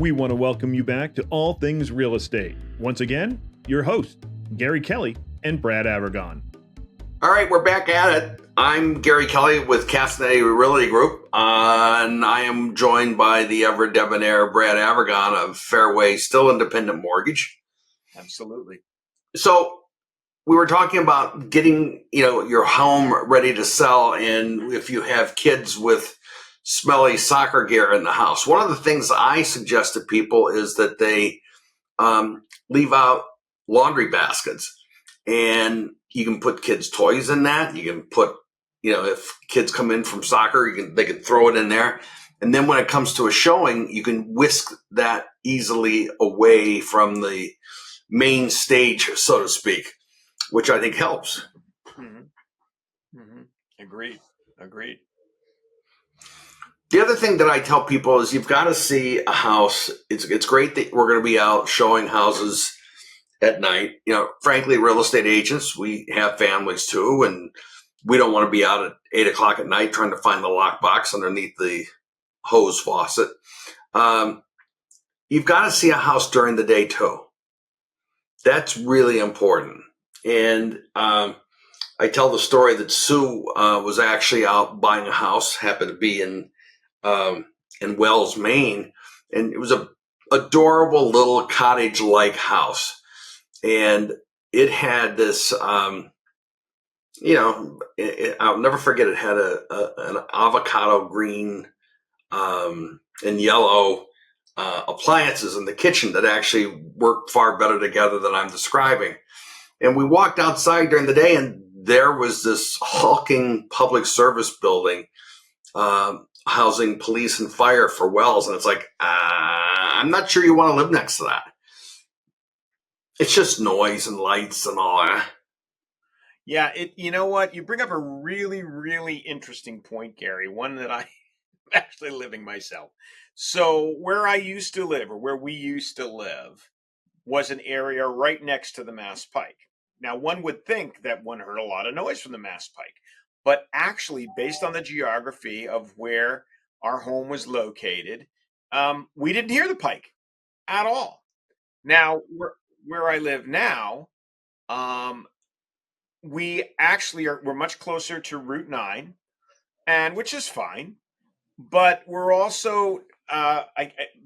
We want to welcome you back to All Things Real Estate. Once again, your hosts, Gary Kelly and Brad Avergon. All right, we're back at it. I'm Gary Kelly with Castanet Realty Group, and I am joined by the ever debonair Brad Avergon of Fairway Still Independent Mortgage. Absolutely. So we were talking about getting, your home ready to sell, and if you have kids with smelly soccer gear in the house. One of the things I suggest to people is that they leave out laundry baskets, and you can put kids' toys in that. You can put, if kids come in from soccer, they can throw it in there. And then when it comes to a showing, you can whisk that easily away from the main stage, so to speak, which I think helps. Mm-hmm. Mm-hmm. Agreed. The other thing that I tell people is you've got to see a house. It's great that we're going to be out showing houses at night. Frankly, real estate agents, we have families too, and we don't want to be out at 8 o'clock at night trying to find the lockbox underneath the hose faucet. You've got to see a house during the day too. That's really important. And I tell the story that Sue was actually out buying a house, happened to be in Wells, Maine, and it was a adorable little cottage-like house, and it had this, I'll never forget. It had an avocado green and yellow appliances in the kitchen that actually worked far better together than I'm describing. And we walked outside during the day, and there was this hulking public service building housing police and fire for Wells. And it's like, I'm not sure you want to live next to that. It's just noise and lights and all that. Yeah, you know what? You bring up a really, really interesting point, Gary, one that I'm actually living myself. So where I used to live, or where we used to live, was an area right next to the Mass Pike. Now, one would think that one heard a lot of noise from the Mass Pike, but actually, based on the geography of where our home was located, we didn't hear the Pike at all. Now, where I live now, we're much closer to Route 9, and which is fine, but we're also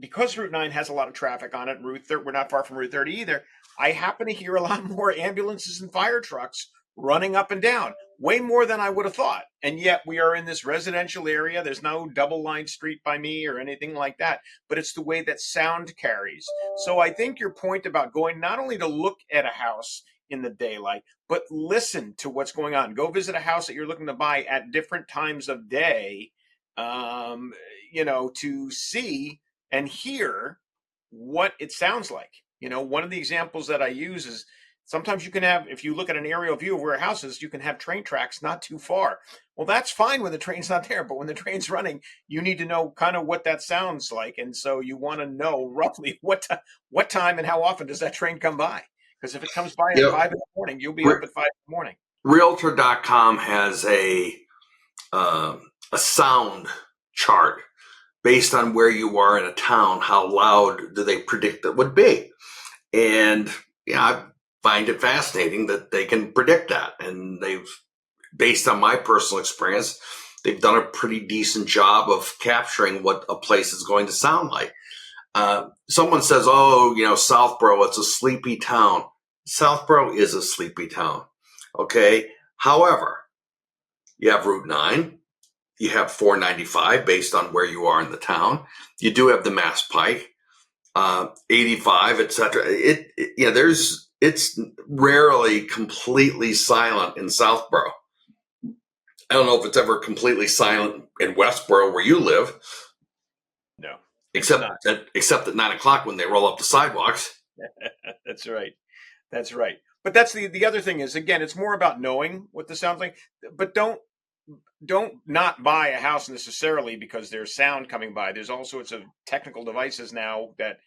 because Route 9 has a lot of traffic on it. We're not far from Route 30 either. I happen to hear a lot more ambulances and fire trucks running up and down, way more than I would have thought. And yet we are in this residential area. There's no double line street by me or anything like that, but it's the way that sound carries. So I think your point about going not only to look at a house in the daylight, but listen to what's going on. Go visit a house that you're looking to buy at different times of day, to see and hear what it sounds like. One of the examples that I use is sometimes you can have, if you look at an aerial view of where a house is, you can have train tracks not too far. Well, that's fine when the train's not there, but when the train's running, you need to know kind of what that sounds like. And so you want to know roughly what time and how often does that train come by? Because if it comes by at 5 in the morning, you'll be up at 5 in the morning. Realtor.com has a sound chart based on where you are in a town. How loud do they predict it would be? And I find it fascinating that they can predict that. And based on my personal experience, they've done a pretty decent job of capturing what a place is going to sound like. Someone says, Southborough, it's a sleepy town. Southborough is a sleepy town. Okay. However, you have Route 9, you have 495 based on where you are in the town. You do have the Mass Pike, 85, etc. It's rarely completely silent in Southborough. I don't know if it's ever completely silent in Westborough where you live. No. Except at 9 o'clock when they roll up the sidewalks. That's right. But that's the other thing is, again, it's more about knowing what the sound's like. But don't not buy a house necessarily because there's sound coming by. There's all sorts of technical devices now that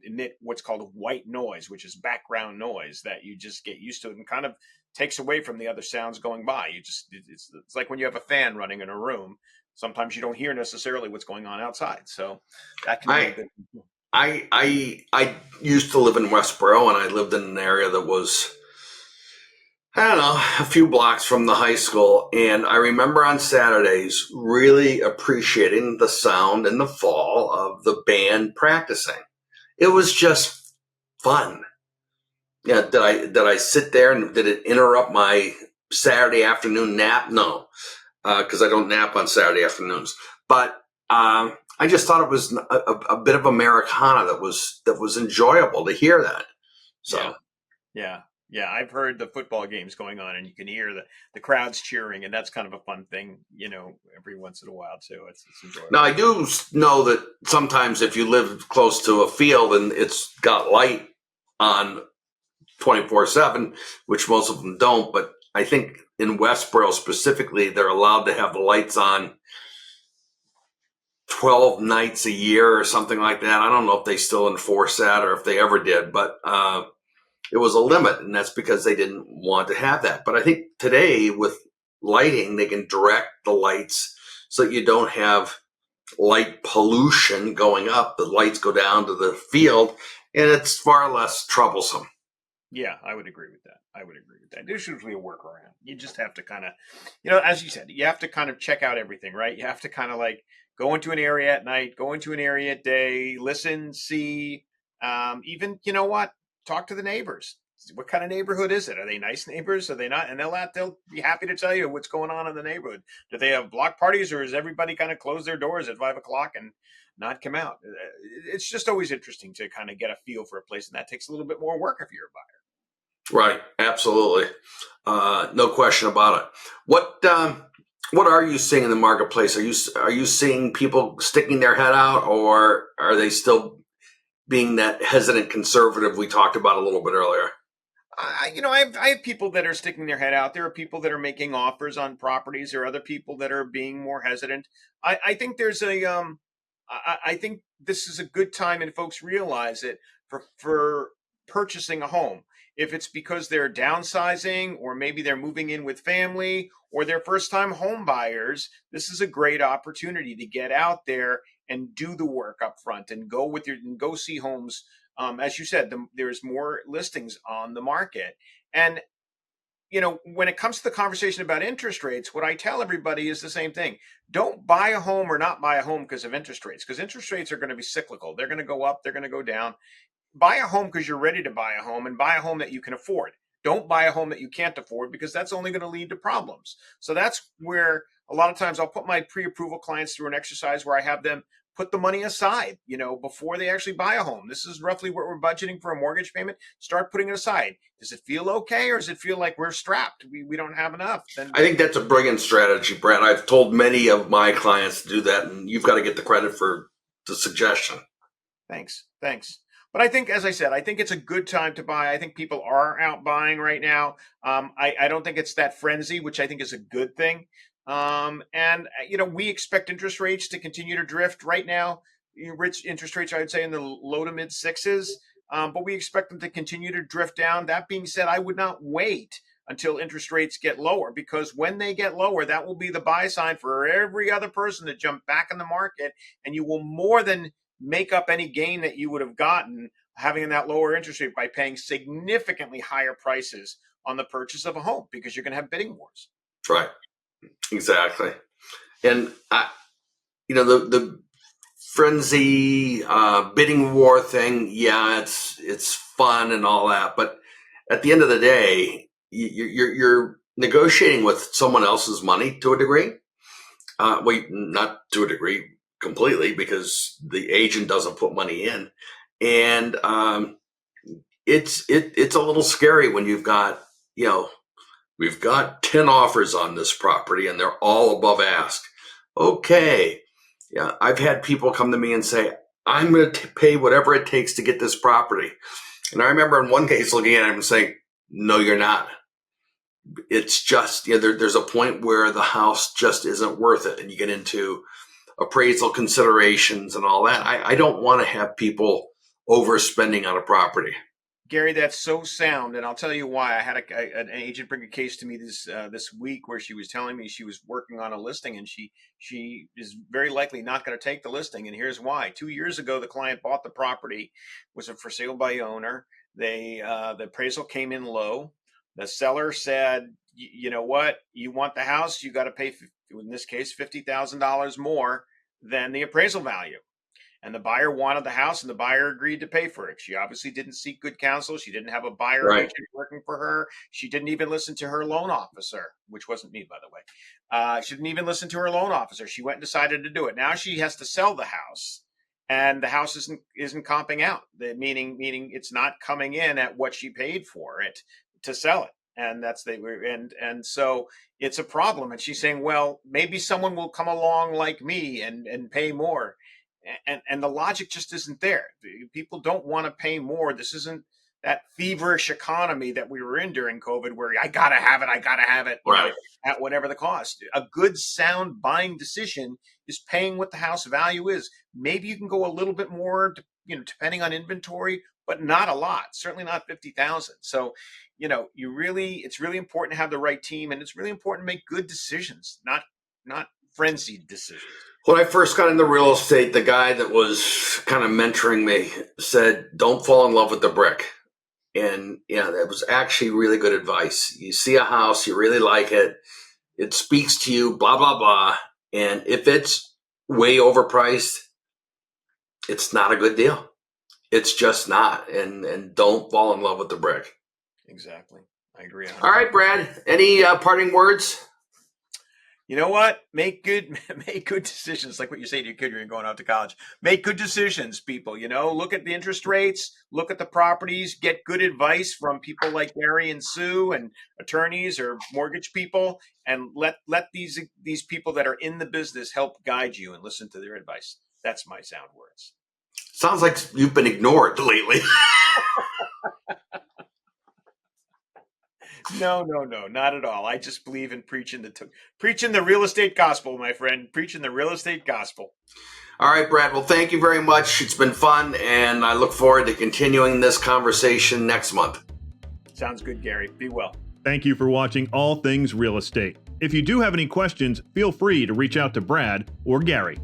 emit what's called white noise, which is background noise that you just get used to and kind of takes away from the other sounds going by. It's like when you have a fan running in a room. Sometimes you don't hear necessarily what's going on outside. So that can be a good. I used to live in Westboro, and I lived in an area that was, I don't know, a few blocks from the high school. And I remember on Saturdays really appreciating the sound in the fall of the band practicing. It was just fun. Yeah, did I sit there and did it interrupt my Saturday afternoon nap? No, because I don't nap on Saturday afternoons. But I just thought it was a bit of Americana that was enjoyable to hear that. So Yeah. Yeah. Yeah. I've heard the football games going on and you can hear the crowds cheering, and that's kind of a fun thing, every once in a while too. It's now enjoyable. I do know that sometimes if you live close to a field and it's got light on 24/7, which most of them don't, but I think in Westboro specifically, they're allowed to have the lights on 12 nights a year or something like that. I don't know if they still enforce that or if they ever did, but it was a limit, and that's because they didn't want to have that. But I think today with lighting, they can direct the lights so that you don't have light pollution going up. The lights go down to the field, and it's far less troublesome. Yeah, I would agree with that. I would agree with that. There's usually a workaround. You just have to kind of, as you said, you have to kind of check out everything, right? You have to kind of like go into an area at night, go into an area at day, listen, see, even, you know what? Talk to the neighbors. What kind of neighborhood is it? Are they nice neighbors? Are they not? And they'll be happy to tell you what's going on in the neighborhood. Do they have block parties, or is everybody kind of close their doors at 5 o'clock and not come out? It's just always interesting to kind of get a feel for a place, and that takes a little bit more work if you're a buyer. Right, absolutely, no question about it. What are you seeing in the marketplace? Are you seeing people sticking their head out, or are they still being that hesitant conservative we talked about a little bit earlier? I have people that are sticking their head out. There are people that are making offers on properties. There are other people that are being more hesitant. I think there's I think this is a good time, and folks realize it for purchasing a home. If it's because they're downsizing, or maybe they're moving in with family, or they're first time home buyers, this is a great opportunity to get out there and do the work up front and go see homes. As you said, there's more listings on the market. And when it comes to the conversation about interest rates, what I tell everybody is the same thing. Don't buy a home or not buy a home because of interest rates, because interest rates are going to be cyclical. They're going to go up, they're going to go down. Buy a home because you're ready to buy a home, and buy a home that you can afford. Don't buy a home that you can't afford, because that's only going to lead to problems. So that's where a lot of times I'll put my pre-approval clients through an exercise where I have them put the money aside, before they actually buy a home. This is roughly what we're budgeting for a mortgage payment. Start putting it aside. Does it feel okay, or does it feel like we're strapped? We don't have enough. Then I think that's a brilliant strategy, Brad. I've told many of my clients to do that, and you've got to get the credit for the suggestion. Thanks. But I think, as I said, I think it's a good time to buy. I think people are out buying right now. I don't think it's that frenzy, which I think is a good thing. And we expect interest rates to continue to drift right now. Rich interest rates, I would say, in the low to mid sixes. But we expect them to continue to drift down. That being said, I would not wait until interest rates get lower, because when they get lower, that will be the buy sign for every other person to jump back in the market, and you will more than make up any gain that you would have gotten having that lower interest rate by paying significantly higher prices on the purchase of a home, because you're going to have bidding wars. Right, exactly. And the frenzy bidding war thing. Yeah, it's fun and all that, but at the end of the day, you're negotiating with someone else's money to a degree. Well, not to a degree completely, because the agent doesn't put money in, and it's a little scary when you've got we've got 10 offers on this property and they're all above ask. Okay, yeah, I've had people come to me and say, I'm going to pay whatever it takes to get this property. And I remember in one case looking at him and saying, no, you're not. It's just, there's a point where the house just isn't worth it. And you get into appraisal considerations and all that. I don't want to have people overspending on a property. Gary, that's so sound, and I'll tell you why. I had an agent bring a case to me this week where she was telling me she was working on a listing, and she is very likely not going to take the listing, and here's why. 2 years ago, the client bought the property, was a for sale by owner. The appraisal came in low. The seller said, you know what, you want the house, you got to pay, in this case, $50,000 more than the appraisal value. And the buyer wanted the house, and the buyer agreed to pay for it. She obviously didn't seek good counsel. She didn't have a buyer agent working for her. She didn't even listen to her loan officer, which wasn't me, by the way. She didn't even listen to her loan officer. She went and decided to do it. Now she has to sell the house, and the house isn't comping out. Meaning it's not coming in at what she paid for it to sell it. And and so it's a problem. And she's saying, well, maybe someone will come along like me and pay more. And the logic just isn't there. People don't want to pay more. This isn't that feverish economy that we were in during COVID, where I gotta have it, Right. At whatever the cost. A good, sound buying decision is paying what the house value is. Maybe you can go a little bit more, depending on inventory, but not a lot. Certainly not 50,000. So, it's really important to have the right team, and it's really important to make good decisions, not frenzied decisions. When I first got into real estate, the guy that was kind of mentoring me said, don't fall in love with the brick. And that was actually really good advice. You see a house, you really like it, it speaks to you, blah, blah, blah. And if it's way overpriced, it's not a good deal. It's just not. And don't fall in love with the brick. Exactly. I agree. All right, Brad, any parting words? You know what? Make good decisions. Like what you say to your kid when you're going out to college. Make good decisions, people. Look at the interest rates, look at the properties, get good advice from people like Gary and Sue and attorneys or mortgage people, and let these people that are in the business help guide you and listen to their advice. That's my sound words. Sounds like you've been ignored lately. No, not at all. I just believe in preaching the real estate gospel, my friend. Preaching the real estate gospel. All right, Brad. Well, thank you very much. It's been fun, and I look forward to continuing this conversation next month. Sounds good, Gary. Be well. Thank you for watching All Things Real Estate. If you do have any questions, feel free to reach out to Brad or Gary.